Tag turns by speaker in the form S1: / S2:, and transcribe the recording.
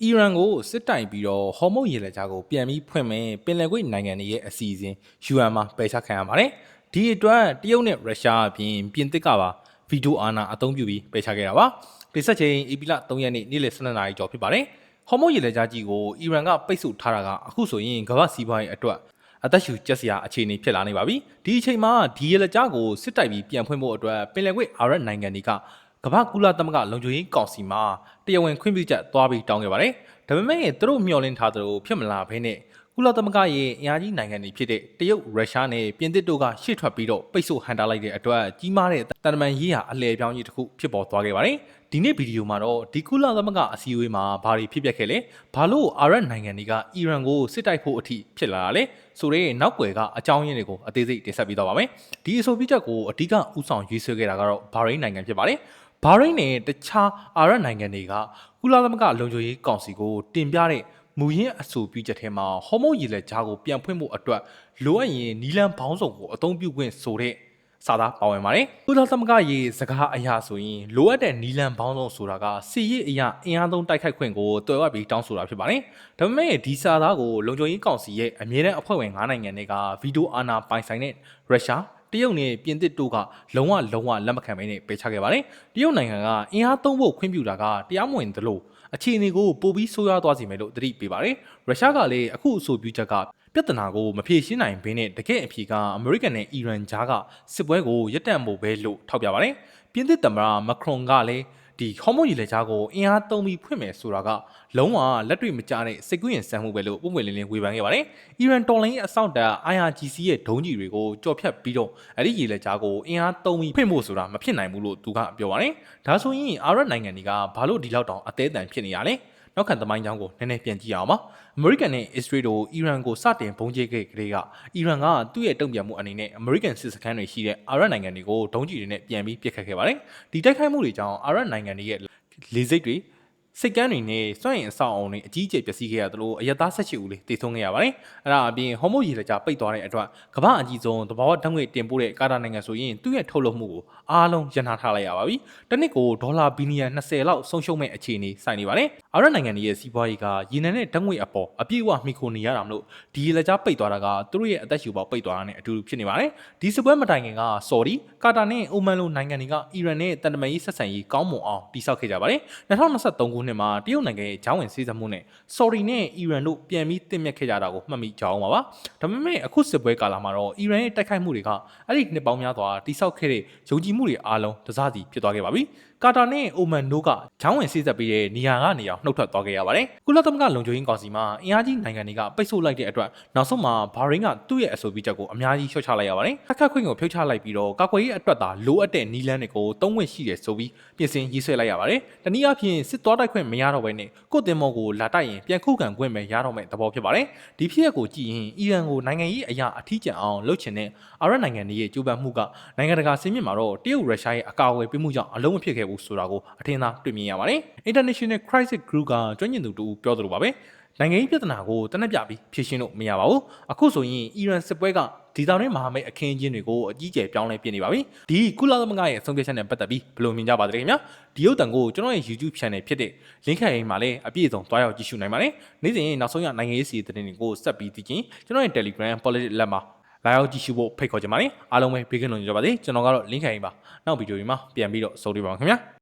S1: အီရန်ကိုစစ်တိုင်ပြီးတော့ဟော်မုတ်ရေလက်ကြားကိုပြန်ပြီးဖွင့်မယ်ပင်လယ်ကွေ့နိုင်ငံတွေရဲ့အစီအစဉ် UN မှာပယ်ချခံရပါတယ်။ဒီအတွက်တရုတ်နဲ့ရုရှားအပြင်ပြင်သစ်ကပါဗီဒိုအာဏာအသုံးပြုပြီးပယ်ချခဲ့တာပါ။တိဆက်ချိန်ဧပြီလ3ရက်နေ့နေ့လယ်12နာရီကျော်ဖြစ်ပါတယ်။ဟော်မုတ်ရေလက်ကြားကြီးကိုအီရန်ကပိတ်ဆို့ထားတာကအခုဆိုရင်ကမ္ဘာစီးပွားရေးအတွက်အသက်ရှူကျက်စရာအခြေအနေဖြစ်လာနေပါပြီ။ဒီအချိန်မှာဒီရေလက်ကြားကိုစစ်တိုင်ပြီးပြန်ဖွင့်ဖို့အတွက်ပင်လယ်ကွေ့အာရပ်နိုင်ငံတွေကကမ္ဘာကုလသမဂ္ဂလုံခြုံရေးကောင်စီမှာတရားဝင်ခွင့်ပြုချက်သွားပြီးတောင်းခဲ့ပါတယ်။ဒါပေမဲ့သူတို့မျှော်လင့်ထားသလိုဖြစ်မလာဘဲနဲ့ကုလသမဂ္ဂရဲ့အင်အားကြီးနိုင်ငံတွေဖြစ်တဲ့တရုတ်ရုရှားနဲ့ပြင်သစ်တို့ကရှေ့ထွက်ပြီးတော့ပိတ်ဆို့ဟန်တာလိုက်တဲ့အတွက်ကြီးမားတဲ့တန်တမန်ရေးရာအလဲအပြောင်းကြီးတစ်ခုဖြစ်ပေါ်သွားခဲ့ပါတယ်။ဒီနေ့ဗီဒီယိုမှာတော့ဒီကုလသမဂ္ဂအစည်းအဝေးမှာဘာတွေဖြစ်ပျက်ခဲ့လဲ။ဘာလို့အာရပ်နိုင်ငံတွေကအီရန်ကိုစစ်တိုက်ဖို့အထိဖြစ်လာတာလဲဆိုတဲ့နောက်ွယ်ကအကြောင်းရင်းတွေကိုအသေးစိတ်တင်ဆက်ပေးသွားပါမယ်။ဒီအဆိုပြုချက်ကိုအဓိကဥဆောင်ရွေးဆွဲခဲ့တာကတော့ဘာရိန်းနိုင်ငံဖြစ်ပါတယ်။ဘာရိန်းနဲ့တခြားအာရပ်နိုင်ငံတွေကကုလသမဂ္ဂလုံခြုံရေးကောင်စီကိုတင်ပြတဲ့မူရင်းအဆိုပြုချက်ထဲမှာဟော်မုတ်ရေလက်ကြားကိုပြန်ဖွင့်ဖို့အတွက်လိုအပ်ရင်နီလန်ဘောင်းဆောင်ကိုအသုံးပြုခွင့်ဆိုတဲ့စာသားပါဝင်ပါတယ်။ကုလသမဂ္ဂရေးစကားအရာဆိုရင်လိုအပ်တဲ့နီလန်ဘောင်းဆောင်ဆိုတာကစီရေးအရာအင်အားသုံးတိုက်ခိုက်ခွင့်ကိုတွယ်ဝပြီးတောင်းဆိုတာဖြစ်ပါတယ်။ဒါပေမဲ့ဒီစာသားကိုလုံခြုံရေးကောင်စီရဲ့အမြဲတမ်းအဖွဲ့ဝင်9နိုင်ငံတွေကဗီဒိုအာဏာပိုင်ဆိုင်တဲ့ရုရှားတရုတ်နဲ့ပြင်သစ်တို့ကလုံးဝလက်မခံဘဲနဲ့ပယ်ချခဲ့ပါတယ်။တရုတ်နိုင်ငံကအင်အားသုံးဖို့ခွင့်ပြုတာကတရားမဝင်သလိုအခြေအနေကိုပိုပြီးဆိုးရွားသွားစေမယ်လို့သတိပေးပါတယ်။ရုရှားကလည်းအခုအဆိုပြုချက်ကပြဿနာကိုမဖြေရှင်းနိုင်ဘဲနဲ့တကယ့်အဖြေကအမေရိကန်နဲ့အီရန်ကြားကစစ်ပွဲကိုရပ်တန့်ဖို့ပဲလို့ထောက်ပြပါတယ်။ပြင်သစ်သမ္မတမက်ခရွန်ကလည်းဒီဟော်မုတ်ရေလက်ကြားကိုအင်အားသုံးပြီးဖွင့်မယ်ဆိုတာကလုံးဝလက်တွေ့မကျတဲ့စိတ်ကူးရင်ဆန်မှုပဲလို့ပုံမှန်လင်းလင်းဝေဖန်ခဲ့ပါတယ်။အီရန်တော်လိုင်းအဆောက်အအုံ IRGC ရဲ့ဒုံးကျည်တွေကိုကြော်ဖြတ်ပြီးတော့အဲ့ဒီရေလက်ကြားကိုအင်အားသုံးပြီးဖွင့်ဖို့ဆိုတာမဖြစ်နိုင်ဘူးလို့သူကပြောပါတယ်။ဒါဆိုရင်အာရပ်နိုင်ငံတွေကဘာလို့ဒီလောက်တောင်အသေးအံဖြစ်နေရလဲ။နောက်ခံသမိုင်းကြောင်းကိုနည်းနည်းပြန်ကြည့်အောင်ပါအမေရိကန်နဲ့အစ္စရေးတို့အီရန်ကိုစတင်ပုံကျဲခဲ့ကလေးကအီရန်ကသူ့ရဲ့တုံ့ပြန်မှုအနေနဲ့အမေရိကန်စစ်စခန်းတွေရှိတဲ့အာရပ်နိုင်ငံတွေကိုဒုံးကျည်တွေနဲ့ပြန်ပြီးပစ်ခတ်ခဲ့ပါတယ်ဒီတိုက်ခိုက်မှုတွေကြောင့်အာရပ်နိုင်ငံတွေရဲ့လေဆိပ်တွေစိတ်ကန်းတွေနဲ့စွန့်ရင်အဆောက်အအုံတွေအကြီးအကျယ်ပျက်စီးခဲ့ရသလိုအရက်သား18ဦးလေးတည်ဆုံးခဲ့ရပါတယ်အဲ့ဒါအပြင်ဟော်မုတ်ရေလက်ကြားပိတ်သွားတဲ့အတွက်ကမ္ဘာအကြီးဆုံးသဘာဝဓာတ်ငွေ့တင်ပို့တဲ့ကာတာနိုင်ငံဆိုရင်သူ့ရဲ့ထုတ်လုပ်မှုကိုအားလုံးရန်နာထားလိုက်ရပါပြီ။တစ်နှစ်ကိုဒေါ်လာဘီလီယံ20လောက်ဆုံးရှုံးမဲ့အခြေအနေဆိုင်နေပါတယ်။အာရပ်နိုင်ငံတွေရဲ့စီးပွားရေးကရေနံနဲ့ဓာတ်ငွေ့အပေါ်အပြည့်အဝမှီခိုနေရတာမလို့ဒီရေလက်ကြားပိတ်သွားတာကသူတို့ရဲ့အသက်ရှူပေါက်ပိတ်သွားတာနဲ့အတူတူဖြစ်နေပါတယ်။ဒီစစ်ပွဲမတိုင်ခင်ကဆော်ဒီကာတာနဲ့အိုမန်လိုနိုင်ငံတွေကအီရန်နဲ့တန်တမာရေးဆက်ဆံရေးကောင်းမွန်အောင်တိစောက်ခဲ့ကြပါတယ်။2023ခုနှစ်မှာတရုတ်နိုင်ငံရဲ့ဂျောင်းဝင်စေးစပ်မှုနဲ့ဆော်ဒီနဲ့အီရန်တို့ပြန်ပြီးတင်မြက်ခဲ့ကြတာကိုမှတ်မိကြအောင်ပါပါ။ဒါပေမဲ့အခုစစ်ပွဲကာလမှာတော့အီရန်ရဲ့တိုက်ခိုက်မှုတွေကအဲ့ဒီနှစ်ပေါင်းများစွာတိစောက်ခဲ့တဲ့ယုံကြည်မှုတွေအားလုံးတစားစီဖြစ်သွားခဲ့ပါပြီ။ကာတာနဲ့အိုမန်တို့ကဂျောင်းဝင်စေးစပ်ပြီးတဲ့နေရာကနေအောင်နှုတ်ထွက်သွားခဲ့ရပါတယ်။ကုလသမဂ္ဂလုံခြုံရေးကောင်စီမှာအင်အားကြီးနိုင်ငံတွေကပိတ်ဆို့လိုက်တဲ့အတွက်နောက်ဆုံးမှာဘာရိန်းကသူ့ရဲ့အဆိုပြုချက်ကိုအများကြီးလျှော့ချလိုက်ရပါတယ်။ခက်ခက်ခွင့်ကိုဖြုတ်ချလိုက်ပြီးတော့ကာကွယ်ရေးအတွက်သာလိုအပ်တဲ့နီလန်းတွေကိုတုံးဝင်ရှိတယ်ဆိုပြီးပြင်ဆင်ရေးဆွဲလိုက်ရပါတယ်။တနည်းအားဖြင့်စစ်သွားတိုက်ခွင့်မရတော့ဘဲနဲ့ကိုတင်မော်ကိုလာတိုက်ရင်ပြန်ခုခံခွင့်ပဲရတော့မဲ့သဘောဖြစ်ပါတယ်။ဒီဖြစ်ရပ်ကိုကြည့်ရင်အီရန်ကိုနိုင်ငံရေးအရာအထီးကျန်အောင်လုပ်ချင်တဲ့အာရပ်နိုင်ငံတွေရဲ့ကြိုးပမ်းမှုကနိုင်ငံတကာစင်မြင့်မှာတော့တရုတ်ရုရှားရဲ့အကာအကွယ်ပေးမှုကြောင့်အလုံးမဖြစ်ခဲ့ဘူးဆိုတာကိုအထင်သာတွေ့မြင်ရပါတယ်။ International Crisis Group ကကျွမ်းကျင်သူတူပြောသလိုပါပဲ။နိုင်ငံရေးပြဿနာကိုတနက်ပြပြီးဖြေရှင်းလို့မရပါဘူး။အခုဆိုရင်အီရန်စစ်ပွဲကဒီတောင်တွင်းမဟာမိတ်အခင်းအကျင်းတွေကိုအကြီးအကျယ်ပြောင်းလဲပြနေပါပြီ။ဒီကုလသမဂ္ဂရဲ့ဆုံးဖြတ်ချက်နဲ့ပတ်သက်ပြီးဘယ်လိုမြင်ကြပါသလဲခင်ဗျာ။ဒီရုပ်သံကိုကျွန်တော်ရဲ့ YouTube Channel ဖြစ်တဲ့ link ခိုင်မှာလည်းအပြည့်အစုံတွားရောက်ကြည့်ရှုနိုင်ပါတယ်။နေ့စဉ်နောက်ဆုံးရနိုင်ငံရေးစီးတဲ့တင်တွေကိုဆက်ပြီးသိချင်းကျွန်တော်ရဲ့ Telegram Politics Lab မှာလာရောက်ကြည့်ရှုဖို့ဖိတ်ခေါ်ချင်ပါတယ်။အားလုံးပဲဘေးကင်းလုံခြုံကြပါစေ။ကျွန်တော်ကတော့ link ခိုင်ပါ။နောက်ဗီဒီယိုတွေမှာပြန်ပြီးတော့ဆုံတွေ့ပါမယ်ခင်ဗျာ။